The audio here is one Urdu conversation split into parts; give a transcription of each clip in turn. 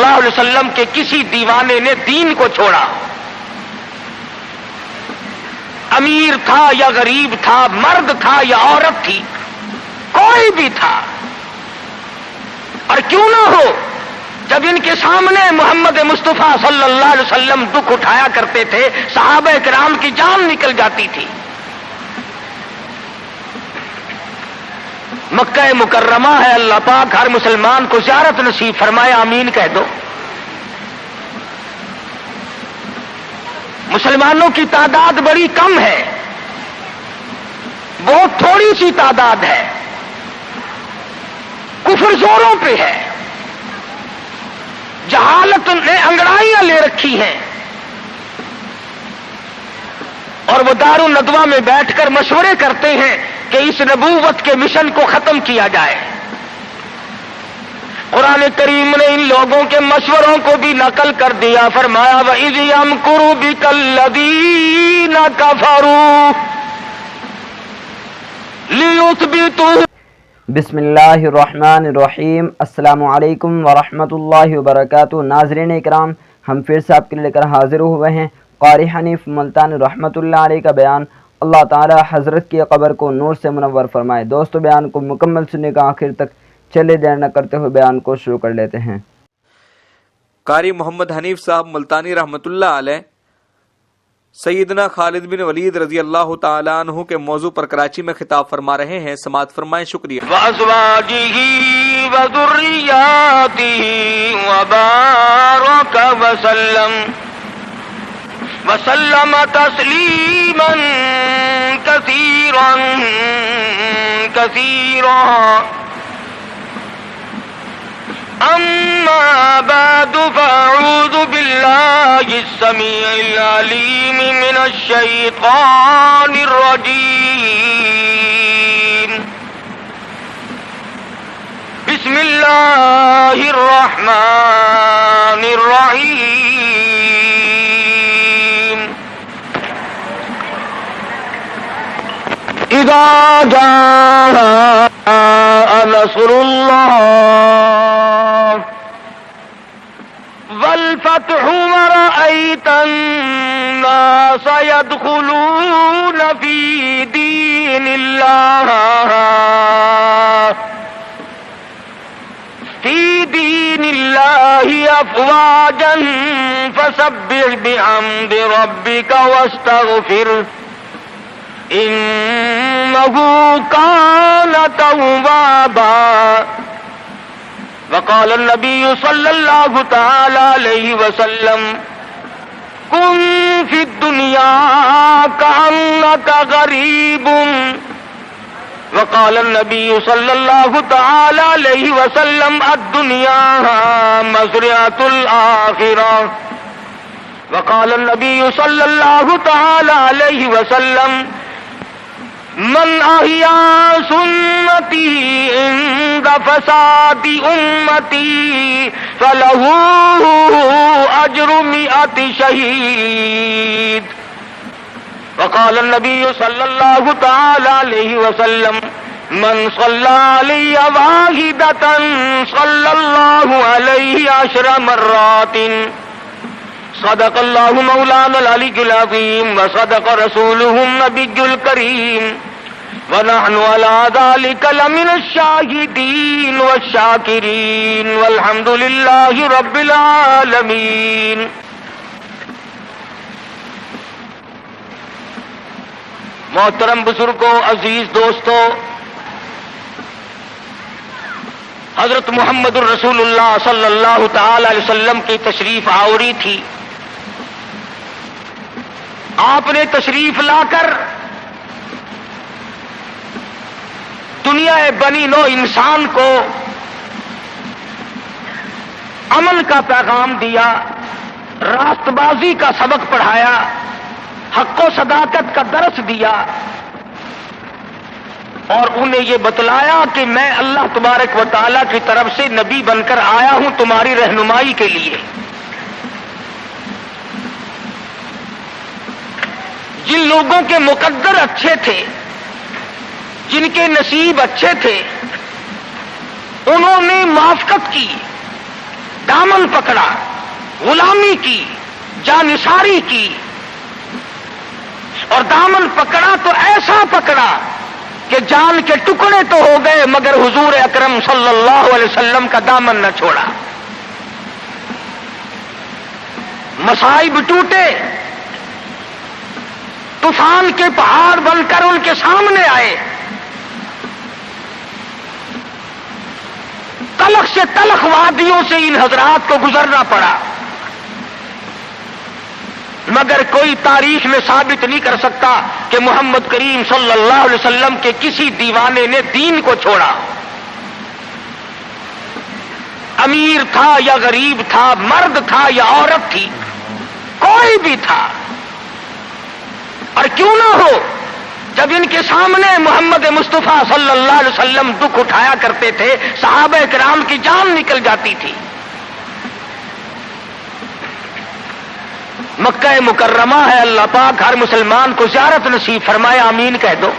اللہ علیہ وسلم کے کسی دیوانے نے دین کو چھوڑا، امیر تھا یا غریب تھا، مرد تھا یا عورت تھی، کوئی بھی تھا، اور کیوں نہ ہو، جب ان کے سامنے محمد مصطفیٰ صلی اللہ علیہ وسلم دکھ اٹھایا کرتے تھے، صحابہ کرام کی جان نکل جاتی تھی۔ مکہ مکرمہ ہے، اللہ پاک ہر مسلمان کو زیارت نصیب فرمائے، آمین کہہ دو۔ مسلمانوں کی تعداد بڑی کم ہے، بہت تھوڑی سی تعداد ہے، کفر زوروں پہ ہے، جہالت نے انگڑائیاں لے رکھی ہیں، اور وہ دار الندوہ میں بیٹھ کر مشورے کرتے ہیں کہ اس نبوت کے مشن کو ختم کیا جائے۔ قرآن کریم نے ان لوگوں کے مشوروں کو بھی نقل کر دیا، فرمایا وَإِذْ يَمْكُرُ بِكَ الَّذِينَ كَفَرُوا لِيُثْبِتُوكَ۔ بسم اللہ الرحمن الرحیم۔ السلام علیکم ورحمۃ اللہ وبرکاتہ۔ ناظرین اکرام، ہم پھر سے آپ کے لیے لے کر حاضر ہوئے ہیں قاری حنیف ملتانی رحمۃ اللہ علیہ کا بیان۔ اللہ تعالی حضرت کی قبر کو نور سے منور فرمائے۔ دوستو، بیان کو مکمل سننے کا آخر تک، چلے دیر نہ کرتے ہوئے بیان کو شروع کر لیتے ہیں۔ قاری محمد حنیف صاحب ملتانی رحمۃ اللہ علیہ سیدنا خالد بن ولید رضی اللہ تعالیٰ عنہ کے موضوع پر کراچی میں خطاب فرما رہے ہیں، سماعت فرمائیں، شکریہ۔ وَأَزْوَاجِهِ وَذُرِّيَّاتِهِ وَبَارَكَ وَسَلَّمَ تَسْلِيمًا كَثِيرًا كَثِيرًا۔ أما بعد فأعوذ بالله السميع العليم من الشيطان الرجيم، بسم الله الرحمن الرحيم۔ إذا جاء نصر الله والفتح ورأيت الناس يدخلون في دين الله أفواجا فسبح بحمد ربك واستغفره إنه كان توابا۔ وقال النبي صلى الله تعالى عليه وسلم كن في الدنيا كأنك غريب۔ وقال النبي صلى الله تعالى عليه وسلم الدنيا مزرعة الآخرة۔ وقال النبي صلى الله تعالى عليه وسلم من احیا سنتی عند فساد امتی فلہ اجر 100 شہید۔ وقال النبي صلى الله تعالى عليه وسلم من صلى علی واحدة صلى الله عليه 10 مرات۔ صدق اللہ مولانا العلی العظیم وصدق رسولہ النبی الکریم ونحن على ذلك لمن الشاہدین والشاکرین والحمد للہ رب العالمین۔ محترم بزرگوں، عزیز دوستوں، حضرت محمد الرسول اللہ صلی اللہ تعالی علیہ وسلم کی تشریف آوری تھی۔ آپ نے تشریف لا کر دنیا بنی نو انسان کو امن کا پیغام دیا، راست بازی کا سبق پڑھایا، حق و صداقت کا درس دیا، اور انہیں یہ بتلایا کہ میں اللہ تبارک و تعالیٰ کی طرف سے نبی بن کر آیا ہوں تمہاری رہنمائی کے لیے۔ جن لوگوں کے مقدر اچھے تھے، جن کے نصیب اچھے تھے، انہوں نے موافقت کی، دامن پکڑا، غلامی کی، جانثاری کی، اور دامن پکڑا تو ایسا پکڑا کہ جان کے ٹکڑے تو ہو گئے مگر حضور اکرم صلی اللہ علیہ وسلم کا دامن نہ چھوڑا۔ مصائب ٹوٹے، طوفان کے پہاڑ بن کر ان کے سامنے آئے، تلخ سے تلخ وادیوں سے ان حضرات کو گزرنا پڑا، مگر کوئی تاریخ میں ثابت نہیں کر سکتا کہ محمد کریم صلی اللہ علیہ وسلم کے کسی دیوانے نے دین کو چھوڑا۔ امیر تھا یا غریب تھا، مرد تھا یا عورت تھی، کوئی بھی تھا، اور کیوں نہ ہو، جب ان کے سامنے محمد مصطفیٰ صلی اللہ علیہ وسلم دکھ اٹھایا کرتے تھے، صحابہ کرام کی جان نکل جاتی تھی۔ مکہ مکرمہ ہے، اللہ پاک ہر مسلمان کو زیارت نصیب فرمائے، آمین کہہ دو۔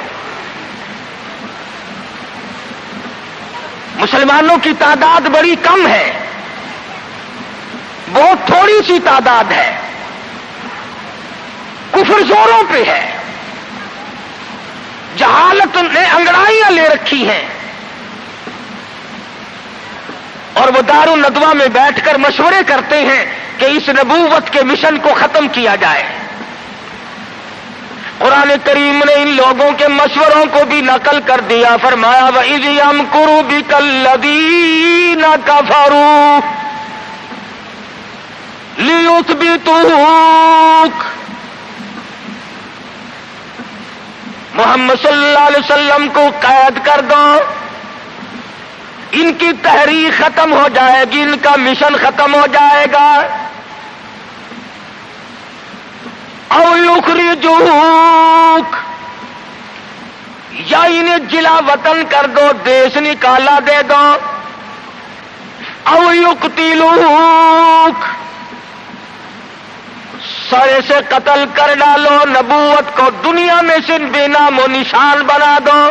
مسلمانوں کی تعداد بڑی کم ہے، بہت تھوڑی سی تعداد ہے، کفر زوروں پہ ہے، جہالت نے انگڑائیاں لے رکھی ہیں، اور وہ دار الندوہ میں بیٹھ کر مشورے کرتے ہیں کہ اس نبوت کے مشن کو ختم کیا جائے۔ قرآن کریم نے ان لوگوں کے مشوروں کو بھی نقل کر دیا، فرمایا وَإِذْ يَمْكُرُ بِكَ الَّذِينَ كَفَرُوا لِيُثْبِتُوكَ۔ محمد صلی اللہ علیہ وسلم کو قید کر دو، ان کی تحریک ختم ہو جائے گی، ان کا مشن ختم ہو جائے گا۔ او یخرجوک، یا انہیں جلا وطن کر دو، دیش نکالا دے دو۔ او یقتلوک، سرے سے قتل کر ڈالو، نبوت کو دنیا میں سے بے نام و نشان بنا دو۔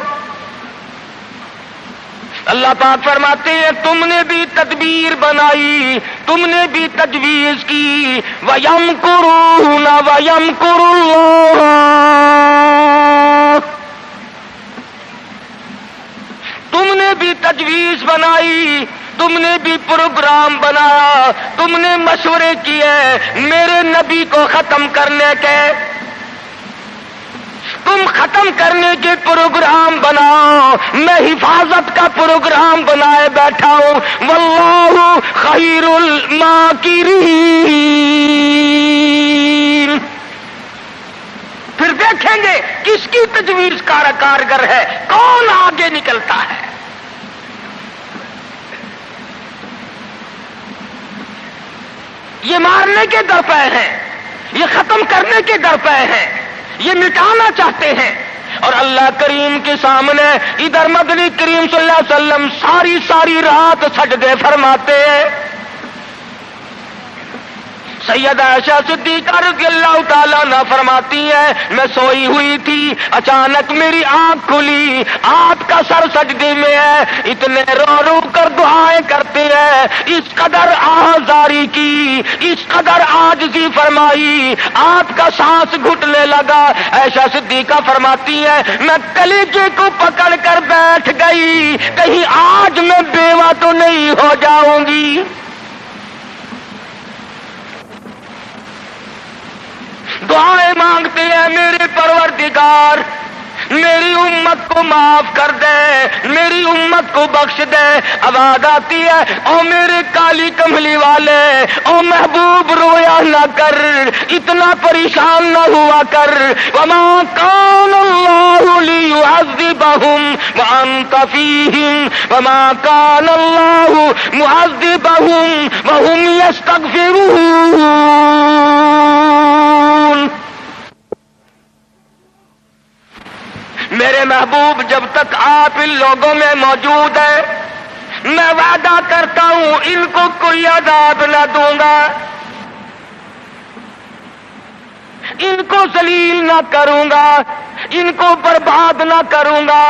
اللہ پاک فرماتے ہیں تم نے بھی تدبیر بنائی، تم نے بھی تجویز کی، وَيَمْكُرُونَ وَيَمْكُرُ اللَّهُ، تم نے بھی تجویز بنائی، تم نے بھی پروگرام بنایا، تم نے مشورے کیے میرے نبی کو ختم کرنے کے، تم ختم کرنے کے پروگرام بناؤ، میں حفاظت کا پروگرام بنائے بیٹھا ہوں، واللہ خیر الماکرین۔ پھر دیکھیں گے کس کی تجویز کارگر ہے، کون آگے نکلتا ہے۔ یہ مارنے کے درپے ہیں، یہ ختم کرنے کے درپے ہیں، یہ مٹانا چاہتے ہیں، اور اللہ کریم کے سامنے ادھر مدنی کریم صلی اللہ علیہ وسلم ساری رات سجدے فرماتے ہیں۔ سیدہ عائشہ صدیقہ رضی اللہ تعالیٰ عنہ فرماتی ہے میں سوئی ہوئی تھی، اچانک میری آنکھ کھلی، آپ کا سر سجدے میں ہے، اتنے رو رو کر دعائیں کرتے ہیں، اس قدر آہذاری کی، اس قدر عاجزی فرمائی، آپ کا سانس گھٹنے لگا۔ عائشہ صدیقہ فرماتی ہے میں کلیجے کو پکڑ کر بیٹھ گئی، کہیں آج میں بیوہ تو نہیں ہو جاؤں گی۔ دعائیں مانگتے ہیں میرے پروردگار میری امت کو معاف کر دے، میری امت کو بخش دے۔ آواز آتی ہے او میرے کالی کملی والے، او محبوب رویا نہ کر، اتنا پریشان نہ ہوا کر۔ وما کان اللہ لیعذبہم وانت فیہم، وما کان اللہ معذبہم وہم یستغفرون۔ میرے محبوب جب تک آپ ان لوگوں میں موجود ہیں میں وعدہ کرتا ہوں ان کو کوئی عذاب نہ دوں گا، ان کو ذلیل نہ کروں گا، ان کو برباد نہ کروں گا۔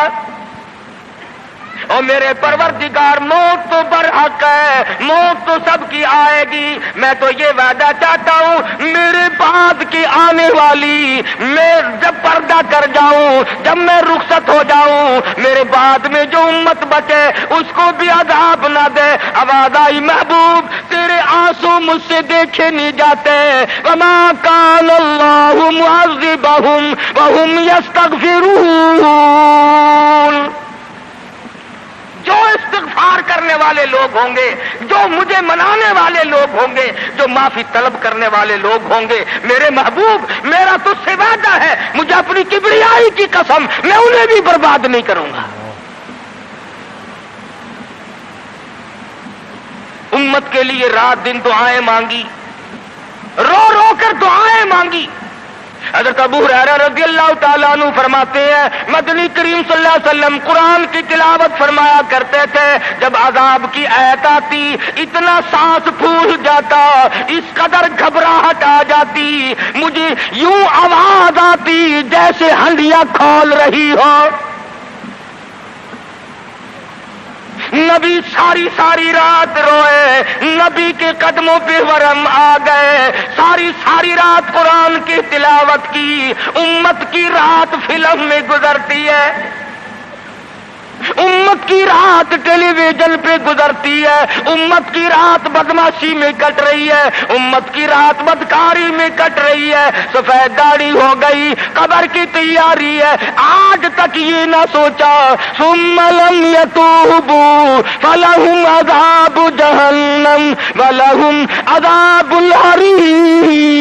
اور میرے پروردگار موت تو برحق ہے، موت تو سب کی آئے گی، میں تو یہ وعدہ چاہتا ہوں میرے بعد کی آنے والی، میں جب پردہ کر جاؤں، جب میں رخصت ہو جاؤں، میرے بعد میں جو امت بچے اس کو بھی عذاب نہ دے۔ آواز آئی محبوب تیرے آنسو مجھ سے دیکھے نہیں جاتے، وما کان اللہ معذبہم وہم یستغفرون۔ جو استغفار کرنے والے لوگ ہوں گے، جو مجھے منانے والے لوگ ہوں گے، جو معافی طلب کرنے والے لوگ ہوں گے، میرے محبوب میرا تجھ سے وعدہ ہے، مجھے اپنی کبریائی کی قسم میں انہیں بھی برباد نہیں کروں گا۔ امت کے لیے رات دن دعائیں مانگی، رو رو کر دعائیں مانگی۔ حضرت ابو ہریرہ رضی اللہ تعالیٰ عنہ فرماتے ہیں مدنی کریم صلی اللہ علیہ وسلم قرآن کی تلاوت فرمایا کرتے تھے، جب عذاب کی آیت آتی اتنا سانس پھول جاتا، اس قدر گھبراہٹ آ جاتی، مجھے یوں آواز آتی جیسے ہنڈیاں کھول رہی ہو۔ نبی ساری ساری رات روئے، نبی کے قدموں پہ ورم آ گئے، ساری رات قرآن کی تلاوت کی۔ امت کی رات فلم میں گزرتی ہے، امت کی رات ٹیلی ویژن پہ گزرتی ہے، امت کی رات بدماشی میں کٹ رہی ہے، امت کی رات بدکاری میں کٹ رہی ہے، سفید داڑھی ہو گئی، قبر کی تیاری ہے، آج تک یہ نہ سوچا ثم لم يتوبوا فلهم عذاب جہنم ولهم عذاب الحریق۔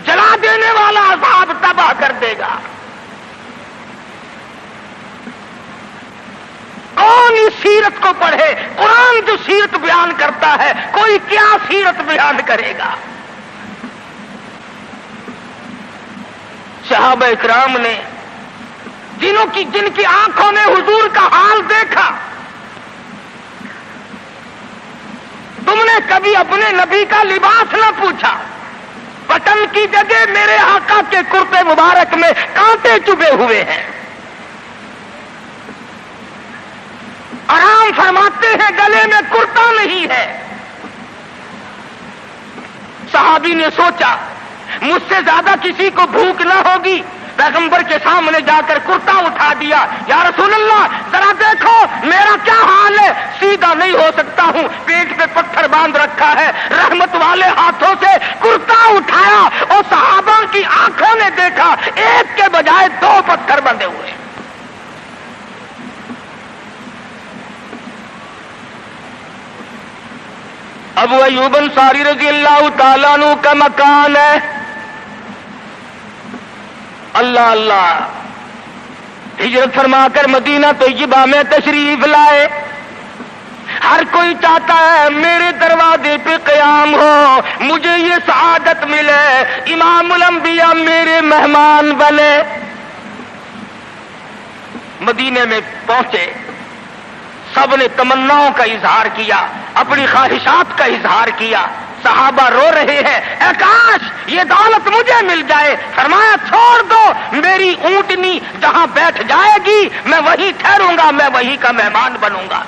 جلا دینے والا عذاب تباہ کر دے گا۔ کون اس سیرت کو پڑھے؟ قرآن جو سیرت بیان کرتا ہے، کوئی کیا سیرت بیان کرے گا؟ صحابہ اکرام نے جن کی آنکھوں نے حضور کا حال دیکھا، تم نے کبھی اپنے نبی کا لباس نہ پوچھا، بٹن کی جگہ میرے آقا کے کرتے مبارک میں کانٹے چبھے ہوئے ہیں، آرام فرماتے ہیں گلے میں کرتا نہیں ہے۔ صحابی نے سوچا مجھ سے زیادہ کسی کو بھوک نہ ہوگی، پیغمبر کے سامنے جا کر کرتا اٹھا دیا، یا رسول اللہ ذرا دیکھو میرا کیا حال ہے، سیدھا نہیں ہو سکتا ہوں، پیٹ پہ پتھر باندھ رکھا ہے۔ رحمت والے ہاتھوں سے کرتا اٹھایا اور صحابہ کی آنکھوں نے دیکھا ایک کے بجائے 2 پتھر بندھے ہوئے۔ ابو ایوب انصاری رضی اللہ تعالیٰ عنہ کا مکان ہے، اللہ اللہ، ہجرت فرما کر مدینہ طیبہ میں تشریف لائے۔ ہر کوئی چاہتا ہے میرے دروازے پہ قیام ہو، مجھے یہ سعادت ملے، امام الانبیاء میرے مہمان بنے۔ مدینے میں پہنچے، سب نے تمناؤں کا اظہار کیا، اپنی خواہشات کا اظہار کیا۔ صحابہ رو رہے ہیں، اے کاش یہ دولت مجھے مل جائے۔ فرمایا چھوڑ دو، میری اونٹنی جہاں بیٹھ جائے گی میں وہیں ٹھہروں گا، میں وہیں کا مہمان بنوں گا۔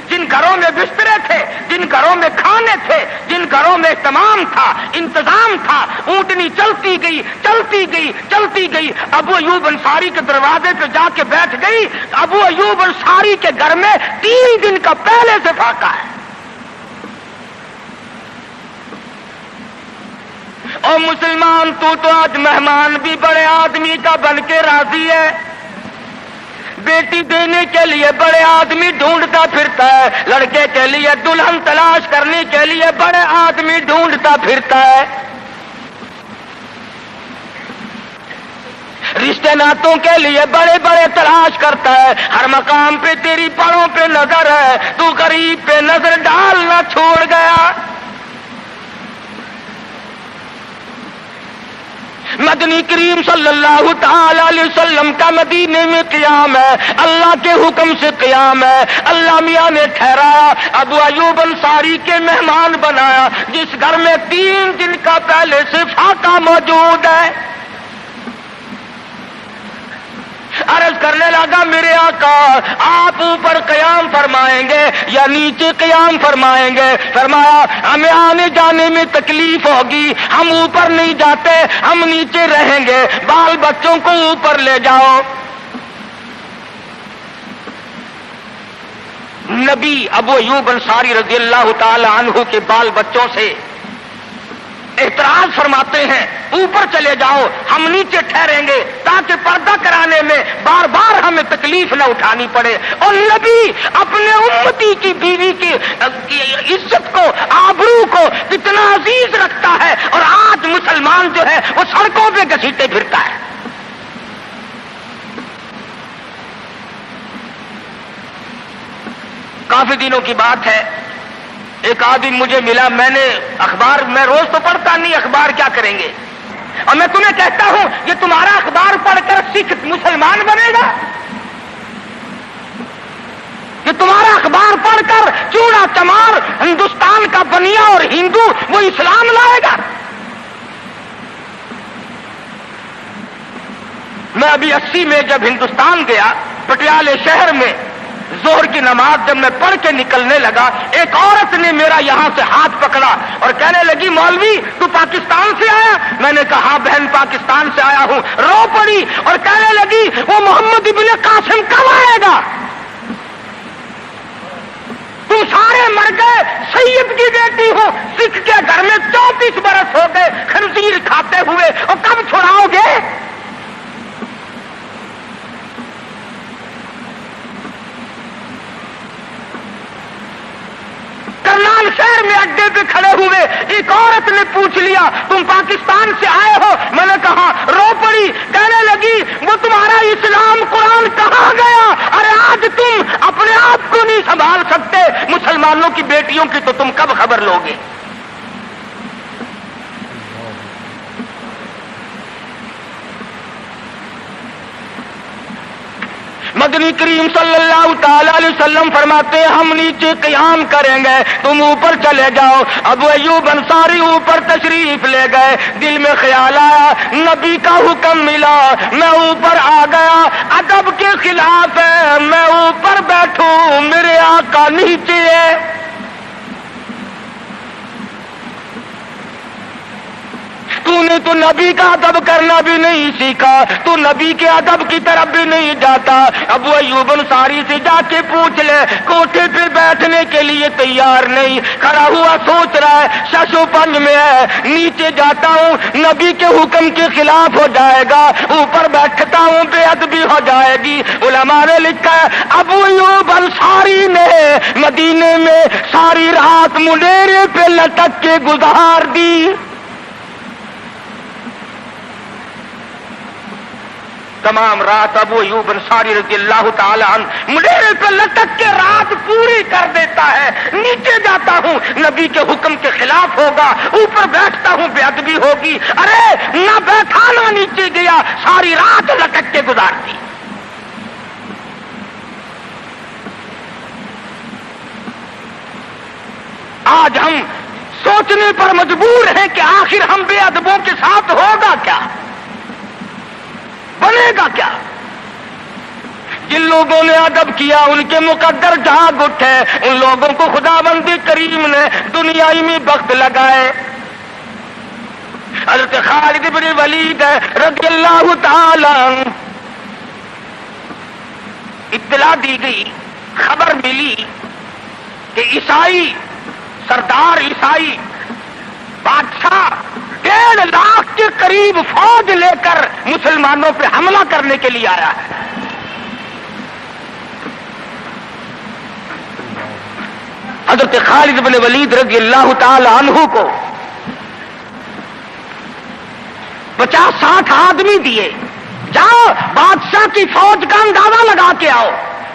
جن گھروں میں بسترے تھے، جن گھروں میں کھانے تھے، جن گھروں میں اہتمام تھا، انتظام تھا، اونٹنی چلتی گئی چلتی گئی چلتی گئی، ابو ایوب انصاری کے دروازے پہ جا کے بیٹھ گئی۔ ابو ایوب انصاری کے گھر میں 3 دن کا پہلے سے فاقہ ہے۔ اور مسلمان تو آج مہمان بھی بڑے آدمی کا بن کے راضی ہے، بیٹی دینے کے لیے بڑے آدمی ڈھونڈتا پھرتا ہے، لڑکے کے لیے دلہن تلاش کرنے کے لیے بڑے آدمی ڈھونڈتا پھرتا ہے، رشتے ناتوں کے لیے بڑے بڑے تلاش کرتا ہے۔ ہر مقام پہ تیری پڑوں پہ نظر ہے، تو غریب پہ نظر ڈالنا چھوڑ گیا۔ مدنی کریم صلی اللہ تعالی علیہ وسلم کا مدینے میں قیام ہے، اللہ کے حکم سے قیام ہے۔ اللہ میاں نے ٹھہرایا، ابو ایوب انصاری کے مہمان بنایا، جس گھر میں 3 دن کا پہلے سے فاقہ موجود ہے۔ عرض کرنے لگا میرے آقا آپ اوپر قیام فرمائیں گے یا نیچے قیام فرمائیں گے؟ فرمایا ہمیں آنے جانے میں تکلیف ہوگی، ہم اوپر نہیں جاتے، ہم نیچے رہیں گے، بال بچوں کو اوپر لے جاؤ۔ نبی ابو ایوب انصاری رضی اللہ تعالی عنہ کے بال بچوں سے اعتراض فرماتے ہیں اوپر چلے جاؤ، ہم نیچے ٹھہریں گے تاکہ پردہ کرانے میں بار بار ہمیں تکلیف نہ اٹھانی پڑے۔ اور نبی اپنے امتی کی بیوی کی عزت کو، آبرو کو کتنا عزیز رکھتا ہے، اور آج مسلمان جو ہے وہ سڑکوں پہ گھسیٹے پھرتا ہے۔ کافی دنوں کی بات ہے، ایک آدمی مجھے ملا، میں نے اخبار، میں روز تو پڑھتا نہیں، اخبار کیا کریں گے، اور میں تمہیں کہتا ہوں یہ تمہارا اخبار پڑھ کر سکھ مسلمان بنے گا؟ یہ تمہارا اخبار پڑھ کر چوڑا چمار ہندوستان کا بنیا اور ہندو وہ اسلام لائے گا؟ میں ابھی 80 میں جب ہندوستان گیا، پٹیالے شہر میں ظہر کی نماز جب میں پڑھ کے نکلنے لگا، ایک عورت نے میرا یہاں سے ہاتھ پکڑا اور کہنے لگی مولوی تو پاکستان سے آیا؟ میں نے کہا ہاں بہن پاکستان سے آیا ہوں۔ رو پڑی اور کہنے لگی وہ محمد ابن قاسم کب آئے گا؟ تم سارے مر گئے، سید کی بیٹی ہو، سکھ کے گھر میں 34 برس ہو گئے خنزیر کھاتے ہوئے، اور کب چھڑاؤ گے؟ کرنال شہر میں اڈے پہ کھڑے ہوئے ایک عورت نے پوچھ لیا تم پاکستان سے آئے ہو؟ میں نے کہا، رو پڑی، کہنے لگی وہ تمہارا اسلام قرآن کہاں گیا؟ ارے آج تم اپنے آپ کو نہیں سنبھال سکتے، مسلمانوں کی بیٹیوں کی تو تم کب خبر لوگے؟ مدنی کریم صلی اللہ تعالی علیہ وسلم فرماتے ہیں ہم نیچے قیام کریں گے، تم اوپر چلے جاؤ۔ ابو ایوب انصاری اوپر تشریف لے گئے، دل میں خیال آیا نبی کا حکم ملا، میں اوپر آ گیا، ادب کے خلاف ہے میں اوپر بیٹھوں، میرے آقا نیچے ہے۔ تو نے تو نبی کا ادب کرنا بھی نہیں سیکھا، تو نبی کے ادب کی طرف بھی نہیں جاتا۔ ابو ایوب انصاری سے جا کے پوچھ لے، کوٹھے پہ بیٹھنے کے لیے تیار نہیں، کھڑا ہوا سوچ رہا ہے ششو پنج میں ہے، نیچے جاتا ہوں نبی کے حکم کے خلاف ہو جائے گا، اوپر بیٹھتا ہوں بے ادبی ہو جائے گی۔ علماء نے لکھا ہے ابو ایوب انصاری نے مدینے میں ساری رات منڈیرے پہ لٹک کے گزار دی۔ تمام رات ابو ایوب انصاری رضی اللہ تعالی عنہ منڈیرے پہ لٹک کے رات پوری کر دیتا ہے۔ نیچے جاتا ہوں نبی کے حکم کے خلاف ہوگا، اوپر بیٹھتا ہوں بے ادبی ہوگی، ارے نہ بیٹھا نہ نیچے گیا، ساری رات لٹک کے گزار دی۔ آج ہم سوچنے پر مجبور ہیں کہ آخر ہم بے ادبوں کے ساتھ ہوگا کیا، بنے گا کیا؟ جن لوگوں نے ادب کیا ان کے مقدر جاگ اٹھے، ان لوگوں کو خداوند کریم نے دنیائی میں بخت لگائے۔ حضرت خالد بن ولید رضی اللہ تعالی عنہ، اطلاع دی گئی، خبر ملی کہ عیسائی سردار عیسائی بادشاہ 1.5 لاکھ کے قریب فوج لے کر مسلمانوں پہ حملہ کرنے کے لیے آیا ہے۔ حضرت خالد بن ولید رضی اللہ تعالی عنہ کو 50-60 آدمی دیے، جاؤ بادشاہ کی فوج کا اندازہ لگا کے آؤ،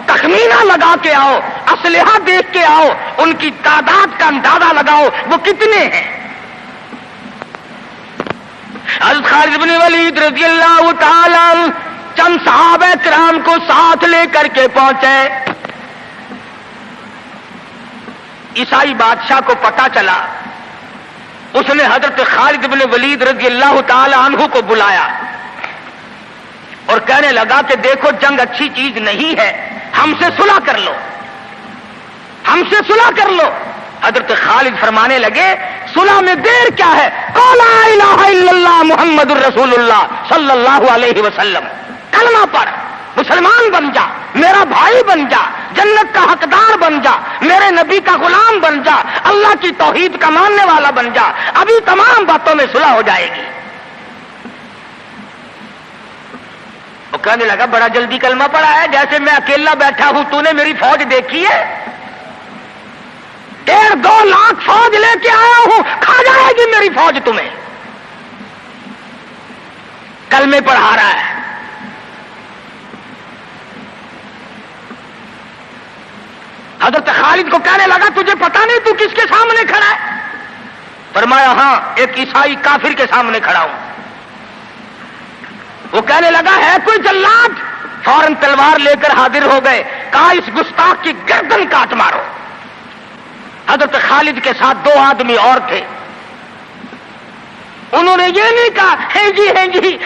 تخمینہ لگا کے آؤ، اسلحہ دیکھ کے آؤ، ان کی تعداد کا اندازہ لگاؤ وہ کتنے ہیں۔ حضرت خالد بن ولید رضی اللہ تعالی عنہ چند صحابہ کرام کو ساتھ لے کر کے پہنچے۔ عیسائی بادشاہ کو پتہ چلا، اس نے حضرت خالد بن ولید رضی اللہ تعالی عنہ کو بلایا اور کہنے لگا کہ دیکھو جنگ اچھی چیز نہیں ہے، ہم سے صلح کر لو، ہم سے صلح کر لو۔ حضرت خالد فرمانے لگے صلح میں دیر کیا ہے، قول لا الہ الا اللہ محمد الرسول اللہ صلی اللہ علیہ وسلم، کلمہ پڑھ، مسلمان بن جا، میرا بھائی بن جا، جنت کا حقدار بن جا، میرے نبی کا غلام بن جا، اللہ کی توحید کا ماننے والا بن جا، ابھی تمام باتوں میں صلح ہو جائے گی۔ وہ کہنے لگا بڑا جلدی کلمہ پڑھا ہے، جیسے میں اکیلا بیٹھا ہوں، تو نے میری فوج دیکھی ہے؟ 1.5-2 لاکھ فوج لے کے آیا ہوں، کھا جائے گی میری فوج تمہیں۔ کلمے پڑھا رہا ہے۔ حضرت خالد کو کہنے لگا تجھے پتا نہیں تو کس کے سامنے کھڑا ہے؟ فرمایا ہاں، ایک عیسائی کافر کے سامنے کھڑا ہوں۔ وہ کہنے لگا ہے کوئی جلاد؟ فوراً تلوار لے کر حاضر ہو گئے، کہا اس گستاخ کی گردن کاٹ مارو۔ حضرت خالد کے ساتھ 2 آدمی اور تھے، انہوں نے یہ نہیں کہا ہے جی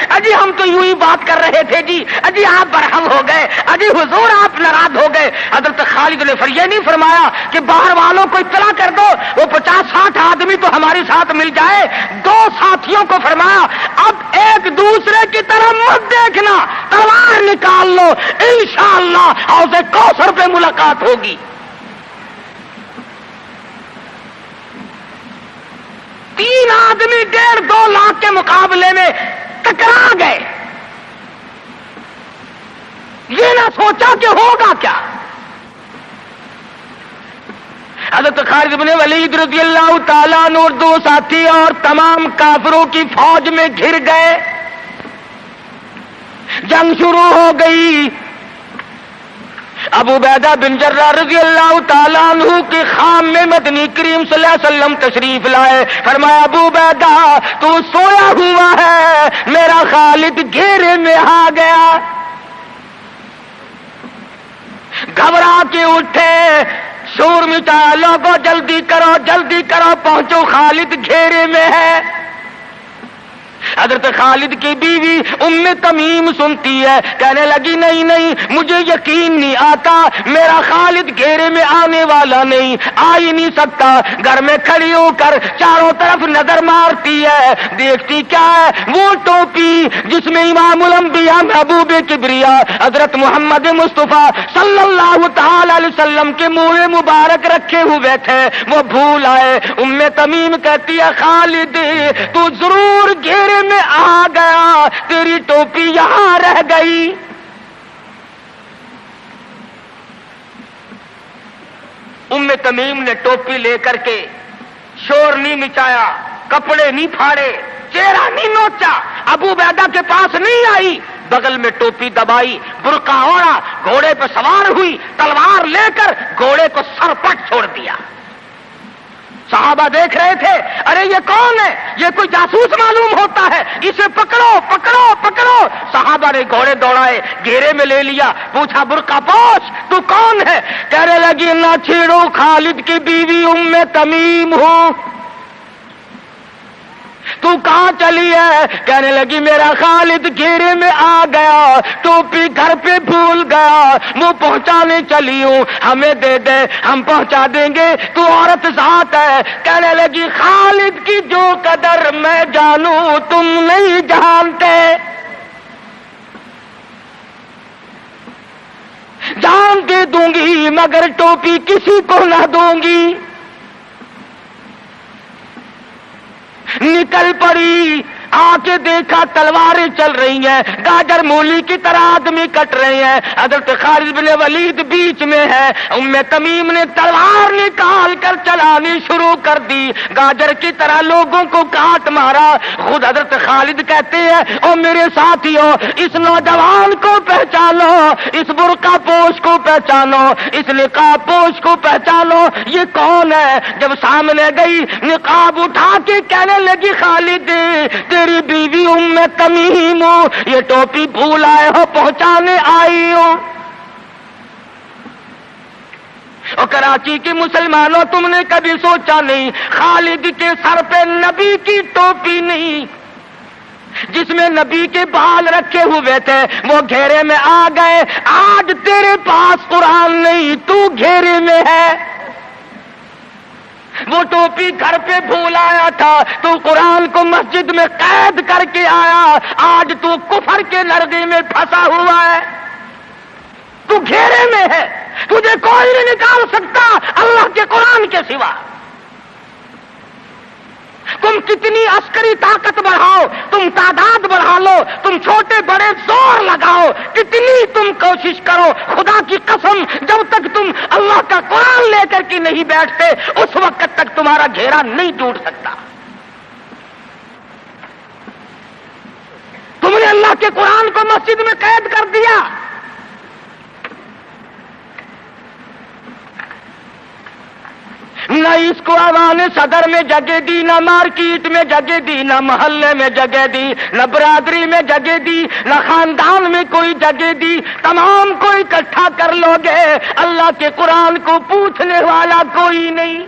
اجی ہم تو یوں ہی بات کر رہے تھے جی، اجی آپ برہم ہو گئے، اجی حضور آپ ناراض ہو گئے۔ حضرت خالد نے پھر یہ نہیں فرمایا کہ باہر والوں کو اطلاع کر دو، وہ 50-60 آدمی تو ہمارے ساتھ مل جائے۔ 2 ساتھیوں کو فرمایا اب ایک دوسرے کی طرف مت دیکھنا، تلوار نکال لو، انشاءاللہ حوض کوثر پہ ملاقات ہوگی۔ 3 آدمی 1.5-2 لاکھ کے مقابلے میں ٹکرا گئے، یہ نہ سوچا کہ ہوگا کیا۔ حضرت خالد بن ولید رضی اللہ تعالیٰ عنہ اور 2 ساتھی اور تمام کافروں کی فوج میں گھر گئے، جنگ شروع ہو گئی۔ ابو عبیدہ بن جراح رضی اللہ تعالیٰ عنہ کے خام میں مدنی کریم صلی اللہ علیہ وسلم تشریف لائے۔ فرمایا ابو عبیدہ تو سویا ہوا ہے، میرا خالد گھیرے میں آ گیا۔ گھبرا کے اٹھے، شور مچایا، لوگوں جلدی کرو پہنچو، خالد گھیرے میں ہے۔ حضرت خالد کی بیوی ام تمیم سنتی ہے، کہنے لگی نہیں مجھے یقین نہیں آتا، میرا خالد گھیرے میں آنے والا نہیں، آ ہی نہیں سکتا۔ گھر میں کھڑی ہو کر چاروں طرف نظر مارتی ہے، دیکھتی کیا ہے؟ وہ ٹوپی جس میں امام الانبیاء محبوب کبریا حضرت محمد مصطفیٰ صلی اللہ تعالی علیہ وسلم کے منہ مبارک رکھے ہوئے تھے، وہ بھول آئے۔ ام تمیم کہتی ہے خالد تو ضرور گھیرے میں آ گیا، تیری ٹوپی یہاں رہ گئی۔ ام تمیم نے ٹوپی لے کر کے شور نہیں مچایا، کپڑے نہیں پھاڑے، چہرہ نہیں نوچا، ابو عبیدہ کے پاس نہیں آئی، بغل میں ٹوپی دبائی، برقع اوڑھا، گھوڑے پہ سوار ہوئی، تلوار لے کر گھوڑے کو سر پٹ چھوڑ دیا۔ صحابہ دیکھ رہے تھے، ارے یہ کون ہے؟ یہ کوئی جاسوس معلوم ہوتا ہے، اسے پکڑو۔ صحابہ نے گھوڑے دوڑائے، گھیرے میں لے لیا، پوچھا برقع پوش تو کون ہے؟ کہنے لگی نہ چھیڑو، خالد کی بیوی ام تمیم ہوں۔ تو کہاں چلی ہے؟ کہنے لگی میرا خالد گھیرے میں آ گیا، ٹوپی گھر پہ بھول گیا، وہ پہنچانے چلی ہوں، ہمیں دے دے ہم پہنچا دیں گے، تو عورت ذات ہے۔ کہنے لگی خالد کی جو قدر میں جانوں تم نہیں جانتے، جان دے دوں گی مگر ٹوپی کسی کو نہ دوں گی۔ نکل پڑی، آ کے دیکھا تلواریں چل رہی ہیں، گاجر مولی کی طرح آدمی کٹ رہے ہیں، حضرت خالد بن ولید بیچ میں ہے۔ ام تمیم نے تلوار نکال کر چلانی شروع کر دی، گاجر کی طرح لوگوں کو کاٹ مارا۔ خود حضرت خالد کہتے ہیں او میرے ساتھیوں، اس نوجوان کو پہچانو، اس برقع پوش کو پہچانو، اس نقاب پوش کو پہچانو، یہ کون ہے؟ جب سامنے گئی، نقاب اٹھا کے کہنے لگی خالد تیری بیوی ام تمیم ہوں، یہ ٹوپی بھول آئے ہو، پہنچانے آئی ہوں۔ اور کراچی کے مسلمانوں تم نے کبھی سوچا نہیں خالد کے سر پہ نبی کی ٹوپی نہیں، جس میں نبی کے بال رکھے ہوئے تھے وہ گھیرے میں آ گئے. آج تیرے پاس قرآن نہیں، تو گھیرے میں ہے. وہ ٹوپی گھر پہ بھول آیا تھا، تو قرآن کو مسجد میں قید کر کے آیا. آج تو کفر کے لرزے میں پھنسا ہوا ہے، تو گھیرے میں ہے. تجھے کوئی نہیں نکال سکتا اللہ کے قرآن کے سوا. تم کتنی عسکری طاقت بڑھاؤ، تم تعداد بڑھا لو، تم چھوٹے بڑے زور لگاؤ، کتنی تم کوشش کرو، خدا کی قسم جب تک تم اللہ کا قرآن لے کر کے نہیں بیٹھتے اس وقت تک تمہارا گھیرا نہیں ٹوٹ سکتا. تم نے اللہ کے قرآن کو مسجد میں قید کر دیا. نہ اس کو ایوان صدر میں جگہ دی، نہ مارکیٹ میں جگہ دی، نہ محلے میں جگہ دی، نہ برادری میں جگہ دی، نہ خاندان میں کوئی جگہ دی. تمام کو اکٹھا کر لو گے، اللہ کے قرآن کو پوچھنے والا کوئی نہیں.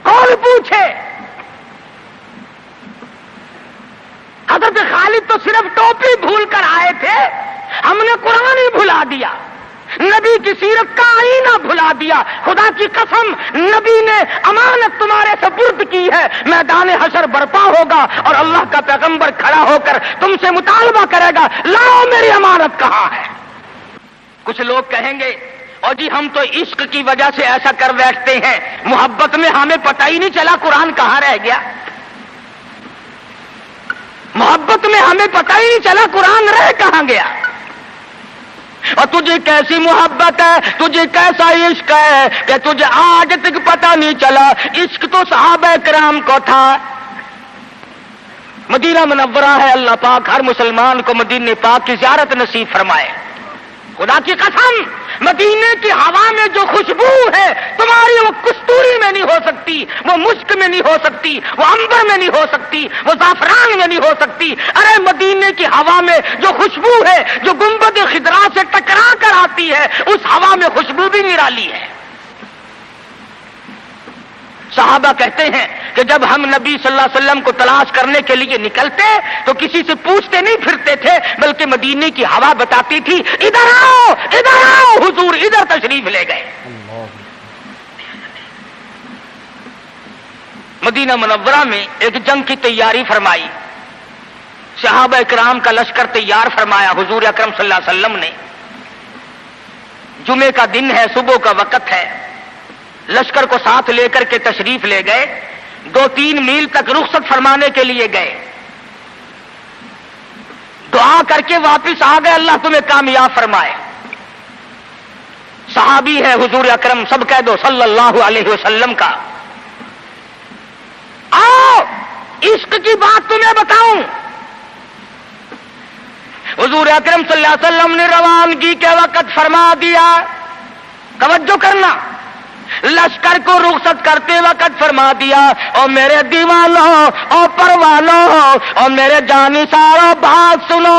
کون پوچھے؟ حضرت خالد تو صرف ٹوپی بھول کر آئے تھے، ہم نے قرآن ہی بھلا دیا، نبی کی سیرت کا آئینہ بھلا دیا. خدا کی قسم نبی نے امانت تمہارے سپرد کی ہے. میدان حشر برپا ہوگا اور اللہ کا پیغمبر کھڑا ہو کر تم سے مطالبہ کرے گا، لاؤ میری امانت کہاں ہے. کچھ لوگ کہیں گے اور جی ہم تو عشق کی وجہ سے ایسا کر بیٹھتے ہیں، محبت میں ہمیں پتہ ہی نہیں چلا قرآن کہاں رہ گیا. محبت میں ہمیں پتہ ہی نہیں چلا قرآن رہ کہاں گیا. اور تجھے کیسی محبت ہے، تجھے کیسا عشق ہے کہ تجھے آج تک پتہ نہیں چلا. عشق تو صحابہ کرام کو تھا. مدینہ منورہ ہے، اللہ پاک ہر مسلمان کو مدینہ پاک کی زیارت نصیب فرمائے. خدا کی قسم مدینے کی ہوا میں جو خوشبو ہے تمہاری وہ کستوری میں نہیں ہو سکتی، وہ مشک میں نہیں ہو سکتی، وہ عنبر میں نہیں ہو سکتی، وہ زعفران میں نہیں ہو سکتی. ارے مدینے کی ہوا میں جو خوشبو ہے جو گنبد خضرا سے ٹکرا کر آتی ہے اس ہوا میں خوشبو بھی نرالی ہے. صحابہ کہتے ہیں کہ جب ہم نبی صلی اللہ علیہ وسلم کو تلاش کرنے کے لیے نکلتے تو کسی سے پوچھتے نہیں پھرتے تھے، بلکہ مدینے کی ہوا بتاتی تھی ادھر آؤ ادھر آؤ، حضور ادھر تشریف لے گئے. مدینہ منورہ میں ایک جنگ کی تیاری فرمائی، صحابہ کرام کا لشکر تیار فرمایا. حضور اکرم صلی اللہ علیہ وسلم نے جمعے کا دن ہے، صبح کا وقت ہے، لشکر کو ساتھ لے کر کے تشریف لے گئے. 2-3 میل تک رخصت فرمانے کے لیے گئے، دعا کر کے واپس آ گئے، اللہ تمہیں کامیاب فرمائے. صحابی ہے حضور اکرم، سب کہہ دو صلی اللہ علیہ وسلم کا. آؤ عشق کی بات تمہیں بتاؤں. حضور اکرم صلی اللہ علیہ وسلم نے روانگی کے وقت فرما دیا، توجہ کرنا، لشکر کو رخصت کرتے وقت فرما دیا، اور میرے دیوانوں اور پروانوں اور میرے جانثاروں بات سنو.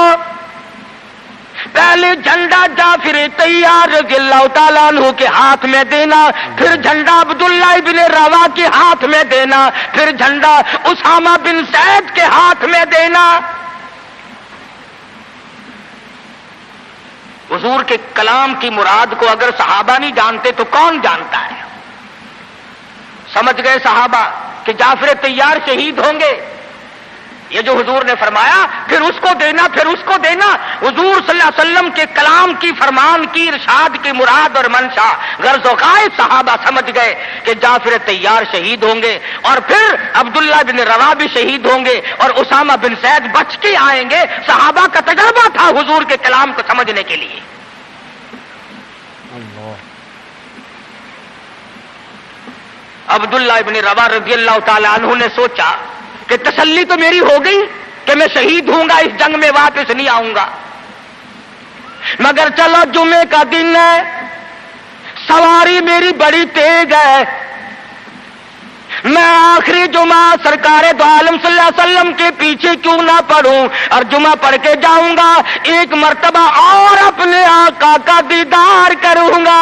پہلے جھنڈا جعفر طیار رضی اللہ تعالیٰ عنہ کے ہاتھ میں دینا، پھر جھنڈا عبداللہ ابن روا کے ہاتھ میں دینا، پھر جھنڈا اسامہ بن زید کے ہاتھ میں دینا. حضور کے کلام کی مراد کو اگر صحابہ نہیں جانتے تو کون جانتا ہے؟ سمجھ گئے صحابہ کہ جعفر طیار شہید ہوں گے. یہ جو حضور نے فرمایا پھر اس کو دینا پھر اس کو دینا، حضور صلی اللہ علیہ وسلم کے کلام کی فرمان کی ارشاد کی مراد اور منشا غرض و غائب صحابہ سمجھ گئے کہ جعفر طیار شہید ہوں گے، اور پھر عبداللہ بن روا بھی شہید ہوں گے اور اسامہ بن زید بچ کے آئیں گے. صحابہ کا تجربہ تھا حضور کے کلام کو سمجھنے کے لیے. عبداللہ ابن روا رضی اللہ تعالی عنہ نے سوچا کہ تسلی تو میری ہو گئی کہ میں شہید ہوں گا، اس جنگ میں واپس نہیں آؤں گا، مگر چلو جمعے کا دن ہے، سواری میری بڑی تیز ہے، میں آخری جمعہ سرکار دو عالم صلی اللہ علیہ وسلم کے پیچھے کیوں نہ پڑھوں اور جمعہ پڑھ کے جاؤں گا، ایک مرتبہ اور اپنے آقا کا دیدار کروں گا.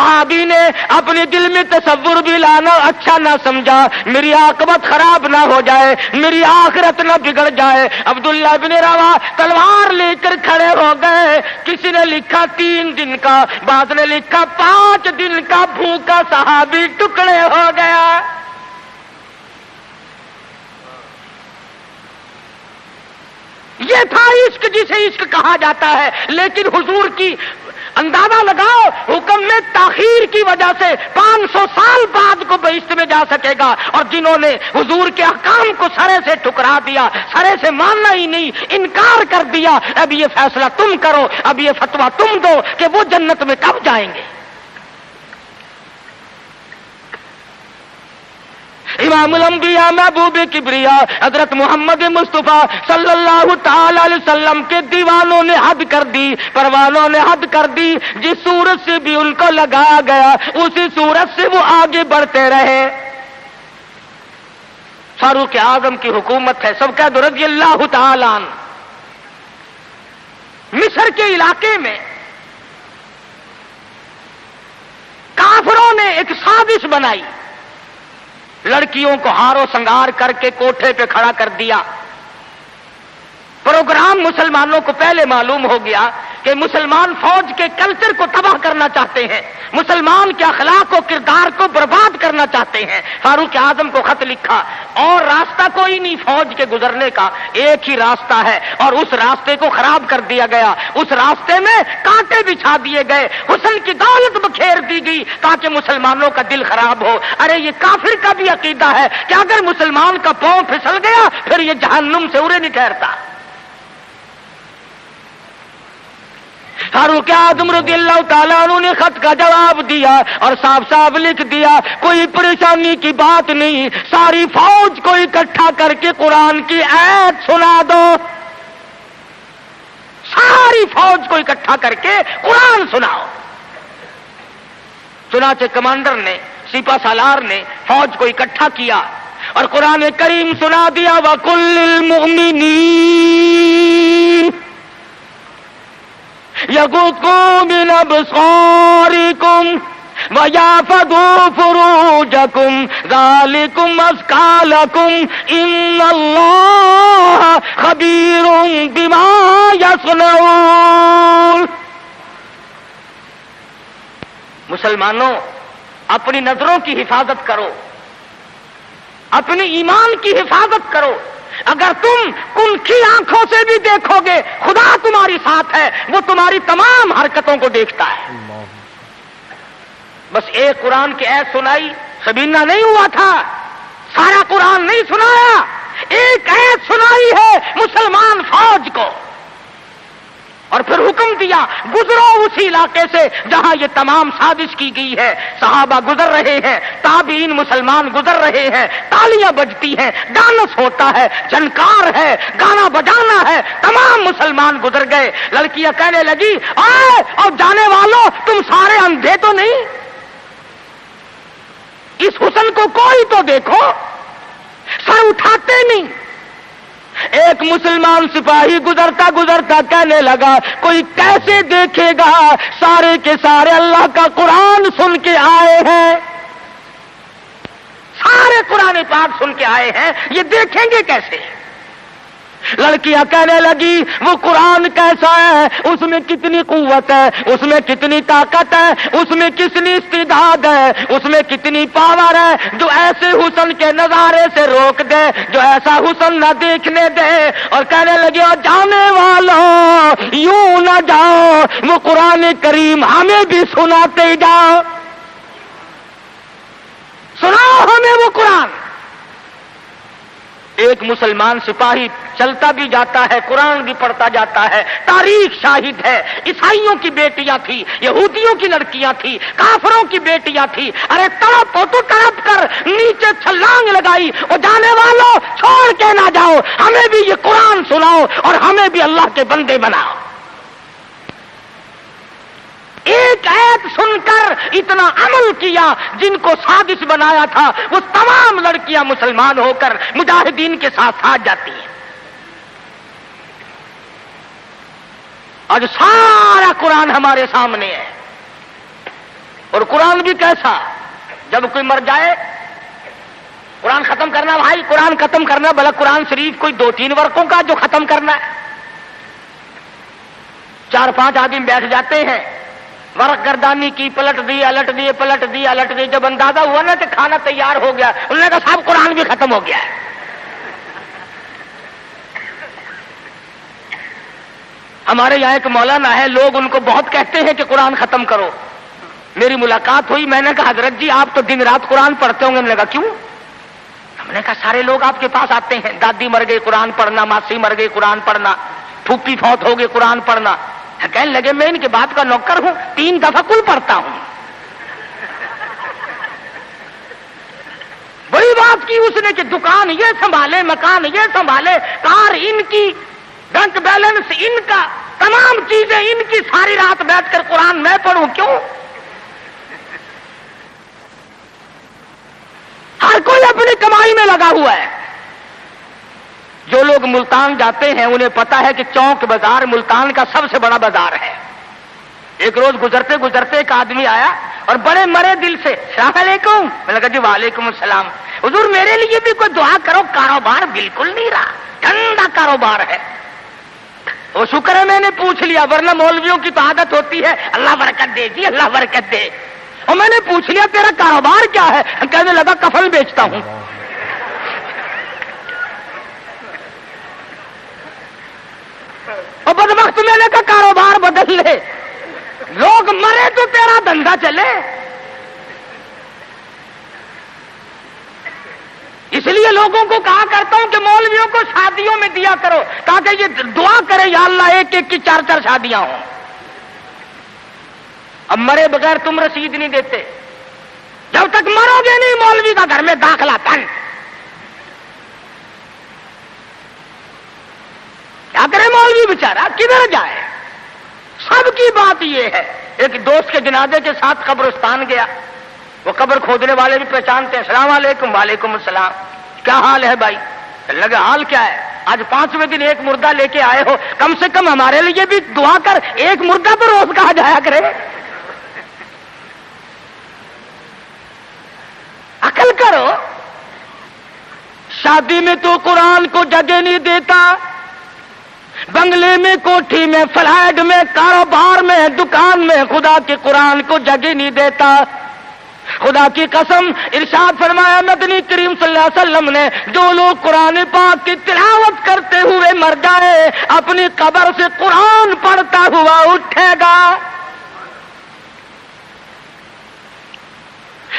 صحابی نے اپنے دل میں تصور بھی لانا اچھا نہ سمجھا، میری عاقبت خراب نہ ہو جائے، میری آخرت نہ بگڑ جائے۔ عبداللہ بن روا تلوار لے کر کھڑے ہو گئے۔ کسی نے لکھا 3 دن کا، بعض نے لکھا 5 دن کا بھوکا صحابی ٹکڑے ہو گیا۔ یہ تھا عشق جسے عشق کہا جاتا ہے، لیکن حضور کی اندازہ لگاؤ، حکم میں تاخیر کی وجہ سے 500 سال بعد کو بہشت میں جا سکے گا، اور جنہوں نے حضور کے احکام کو سرے سے ٹھکرا دیا، سرے سے ماننا ہی نہیں، انکار کر دیا، اب یہ فیصلہ تم کرو، اب یہ فتویٰ تم دو کہ وہ جنت میں کب جائیں گے۔ امام الانبیاء محبوب کبریا حضرت محمد مصطفیٰ صلی اللہ تعالی علیہ وسلم کے دیوانوں نے حد کر دی، پروانوں نے حد کر دی، جس صورت سے بھی ان کو لگایا گیا اسی صورت سے وہ آگے بڑھتے رہے۔ فاروق اعظم کی حکومت ہے، سب کہہ دو رضی اللہ تعالی عنہ۔ مصر کے علاقے میں کافروں نے ایک سازش بنائی، لڑکیوں کو ہار و سنگار کر کے کوٹھے پہ کھڑا کر دیا۔ پروگرام مسلمانوں کو پہلے معلوم ہو گیا کہ مسلمان فوج کے کلچر کو تباہ کرنا چاہتے ہیں، مسلمان کے اخلاق و کردار کو برباد کرنا چاہتے ہیں۔ فاروق اعظم کو خط لکھا، اور راستہ کوئی نہیں فوج کے گزرنے کا، ایک ہی راستہ ہے، اور اس راستے کو خراب کر دیا گیا۔ اس راستے میں کانٹے بچھا دیے گئے، حسن کی دولت بکھیر دی گئی تاکہ مسلمانوں کا دل خراب ہو۔ ارے یہ کافر کا بھی عقیدہ ہے کہ اگر مسلمان کا پاؤں پھسل گیا پھر یہ جہنم سے اڑے نہیں ٹھہرتا۔ فاروق اعظم رضی اللہ تعالیٰ عنہ نے خط کا جواب دیا اور صاف صاف لکھ دیا، کوئی پریشانی کی بات نہیں، ساری فوج کو اکٹھا کر کے قرآن کی آیت سنا دو، ساری فوج کو اکٹھا کر کے قرآن سناؤ۔ چنانچہ کمانڈر نے، سپہ سالار نے فوج کو اکٹھا کیا اور قرآن کریم سنا دیا، وَقُلْ لِلْمُؤْمِنِينَ يغضوا من أبصاركم ويحفظوا فروجكم ذلكم أزكى لكم إن الله خبير بما يصنعون۔ مسلمانوں، اپنی نظروں کی حفاظت کرو، اپنے ایمان کی حفاظت کرو۔ اگر تم کنکھی آنکھوں سے بھی دیکھو گے خدا تمہاری ساتھ ہے، وہ تمہاری تمام حرکتوں کو دیکھتا ہے۔ بس ایک قرآن کی آیت سنائی، سبینہ نہیں ہوا تھا، سارا قرآن نہیں سنایا، ایک آیت سنائی ہے مسلمان فوج کو، اور پھر حکم دیا گزرو اسی علاقے سے جہاں یہ تمام سازش کی گئی ہے۔ صحابہ گزر رہے ہیں، تابعین مسلمان گزر رہے ہیں، تالیاں بجتی ہیں، ڈانس ہوتا ہے، جھنکار ہے، گانا بجانا ہے، تمام مسلمان گزر گئے۔ لڑکیاں کہنے لگی، آئے اور جانے والوں تم سارے اندھے تو نہیں؟ اس حسن کو کوئی تو دیکھو، سر اٹھاتے نہیں۔ ایک مسلمان سپاہی گزرتا گزرتا کہنے لگا، کوئی کیسے دیکھے گا، سارے کے سارے اللہ کا قرآن سن کے آئے ہیں، سارے قرآن پاک سن کے آئے ہیں، یہ دیکھیں گے کیسے؟ لڑکیاں کہنے لگی، وہ قرآن کیسا ہے، اس میں کتنی قوت ہے، اس میں کتنی طاقت ہے، اس میں کتنی استعداد ہے، اس میں کتنی پاور ہے، جو ایسے حسن کے نظارے سے روک دے، جو ایسا حسن نہ دیکھنے دے۔ اور کہنے لگے، اور جانے والوں یوں نہ جاؤ، وہ قرآن کریم ہمیں بھی سناتے جاؤ، سناؤ ہمیں وہ قرآن۔ ایک مسلمان سپاہی چلتا بھی جاتا ہے، قرآن بھی پڑھتا جاتا ہے۔ تاریخ شاہد ہے، عیسائیوں کی بیٹیاں تھی، یہودیوں کی لڑکیاں تھی، کافروں کی بیٹیاں تھی، ارے تڑپ ہو تو تڑپ کر نیچے چھلانگ لگائی، اور جانے والوں چھوڑ کے نہ جاؤ، ہمیں بھی یہ قرآن سناؤ اور ہمیں بھی اللہ کے بندے بناؤ۔ ایک آیت سن کر اتنا عمل کیا، جن کو سازش بنایا تھا وہ تمام لڑکیاں مسلمان ہو کر مجاہدین کے ساتھ جاتی ہیں۔ آج سارا قرآن ہمارے سامنے ہے، اور قرآن بھی کیسا؟ جب کوئی مر جائے قرآن ختم کرنا، بھائی قرآن ختم کرنا، بھلا قرآن شریف کوئی 2-3 ورقوں کا جو ختم کرنا ہے؟ 4-5 آدمی بیٹھ جاتے ہیں، ورق گردانی کی، پلٹ دی الٹ دی، پلٹ دی الٹ دی، جب اندازہ ہوا نا کہ کھانا تیار ہو گیا، انہوں نے کہا صاحب قرآن بھی ختم ہو گیا ہے۔ ہمارے یہاں ایک مولانا ہے، لوگ ان کو بہت کہتے ہیں کہ قرآن ختم کرو۔ میری ملاقات ہوئی، میں نے کہا حضرت جی آپ تو دن رات قرآن پڑھتے ہوں گے؟ انہوں نے کہا کیوں؟ ہم نے کہا سارے لوگ آپ کے پاس آتے ہیں، دادی مر گئی قرآن پڑھنا، ماسی مر گئی قرآن پڑھنا، پھوپھی فوت ہو گئی قرآن پڑھنا۔ کہنے لگے میں ان کی بات کا نوکر ہوں، 3 دفعہ کل پڑھتا ہوں۔ بڑی بات کی اس نے کہ دکان یہ سنبھالے، مکان یہ سنبھالے، کار ان کی، بینک بیلنس ان کا، تمام چیزیں ان کی، ساری رات بیٹھ کر قرآن میں پڑھوں کیوں؟ ہر کوئی اپنی کمائی میں لگا ہوا ہے۔ جو لوگ ملتان جاتے ہیں انہیں پتا ہے کہ چوک بازار ملتان کا سب سے بڑا بازار ہے۔ ایک روز گزرتے گزرتے ایک آدمی آیا اور بڑے مرے دل سے السلام علیکم، میں نے کہا جی وعلیکم السلام، حضور میرے لیے بھی کوئی دعا کرو، کاروبار بالکل نہیں رہا، ٹھنڈا کاروبار ہے۔ وہ شکر ہے میں نے پوچھ لیا، ورنہ مولویوں کی تو عادت ہوتی ہے اللہ برکت دے جی اللہ برکت دے، اور میں نے پوچھ لیا تیرا کاروبار کیا ہے؟ کہنے لگا کفن بیچتا ہوں۔ اور بدبخت میں نے کہا کاروبار بدل لے، لوگ مرے تو تیرا دھندا چلے۔ اس لیے لوگوں کو کہا کرتا ہوں کہ مولویوں کو شادیوں میں دیا کرو تاکہ یہ دعا کرے یا اللہ ایک ایک کی 4 شادیاں ہوں۔ اب مرے بغیر تم رسید نہیں دیتے، جب تک مرو گے نہیں مولوی کا گھر میں داخلہ بند۔ کیا کرے مولوی بیچارہ، کدھر جائے؟ سب کی بات یہ ہے۔ ایک دوست کے جنازے کے ساتھ قبرستان گیا، وہ قبر کھودنے والے بھی پہچانتے ہیں، السلام علیکم، وعلیکم السلام، کیا حال ہے بھائی؟ لگا حال کیا ہے، آج 5ویں دن ایک مردہ لے کے آئے ہو، کم سے کم ہمارے لیے بھی دعا کر، ایک مردہ تو روز کہا جایا کرے۔ عقل کرو، شادی میں تو قرآن کو جگہ نہیں دیتا، بنگلے میں، کوٹھی میں، فلیٹ میں، کاروبار میں، دکان میں خدا کے قرآن کو جگہ نہیں دیتا۔ خدا کی قسم ارشاد فرمایا مدنی کریم صلی اللہ علیہ وسلم نے، جو لوگ قرآن پاک کی تلاوت کرتے ہوئے مر جائے اپنی قبر سے قرآن پڑھتا ہوا اٹھے گا،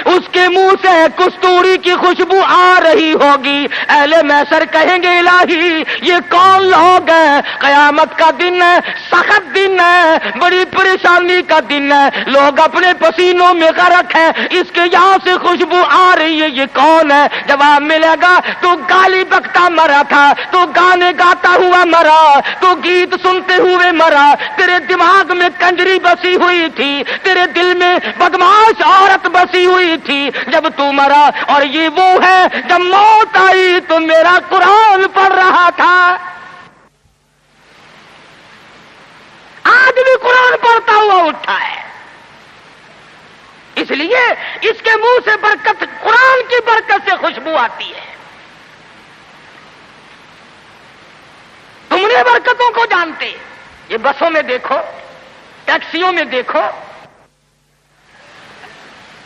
اس کے منہ سے کستوری کی خوشبو آ رہی ہوگی۔ اہل محشر کہیں گے الہی یہ کون لوگ ہیں؟ قیامت کا دن ہے، سخت دن ہے، بڑی پریشانی کا دن ہے، لوگ اپنے پسینوں میں غرق ہیں، اس کے یہاں سے خوشبو آ رہی ہے، یہ کون ہے؟ جواب ملے گا تو گالی بکتا مرا تھا، تو گانے گاتا ہوا مرا، تو گیت سنتے ہوئے مرا، تیرے دماغ میں کنجری بسی ہوئی تھی، تیرے دل میں بدماش عورت بسی ہوئی تھی جب تو مرا، اور یہ وہ ہے جب موت آئی تو میرا قرآن پڑھ رہا تھا۔ آج بھی قرآن پڑھتا ہوا اٹھا ہے، اس لیے اس کے منہ سے برکت، قرآن کی برکت سے خوشبو آتی ہے۔ تم نے برکتوں کو جانتے، یہ بسوں میں دیکھو، ٹیکسیوں میں دیکھو،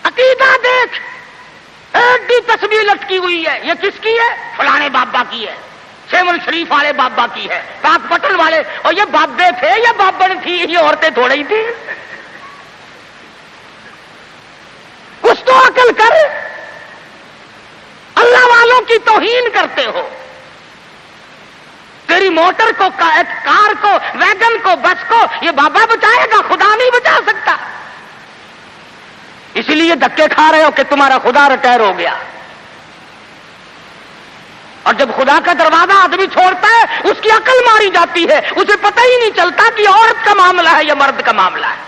عقیدہ دیکھ، ایک بھی تصویر لٹکی ہوئی ہے، یہ کس کی ہے؟ فلانے بابا کی ہے، سیون شریف والے بابا کی ہے، پاک پٹن والے، اور یہ بابے تھے یا بابن تھی، یہ عورتیں تھوڑی تھی۔ کچھ تو عقل کر، اللہ والوں کی توہین کرتے ہو۔ تیری موٹر کو، کار کو، ویگن کو، بس کو یہ بابا بچائے گا، خدا نہیں بچا سکتا، اسی لیے دھکے کھا رہے ہو کہ تمہارا خدا ریٹائر ہو گیا۔ اور جب خدا کا دروازہ آدمی چھوڑتا ہے اس کی عقل ماری جاتی ہے، اسے پتہ ہی نہیں چلتا کہ عورت کا معاملہ ہے یا مرد کا معاملہ ہے۔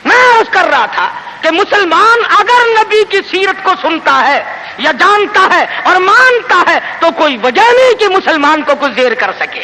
میں عرض کر رہا تھا کہ مسلمان اگر نبی کی سیرت کو سنتا ہے یا جانتا ہے اور مانتا ہے تو کوئی وجہ نہیں کہ مسلمان کو کچھ زیر کر سکے۔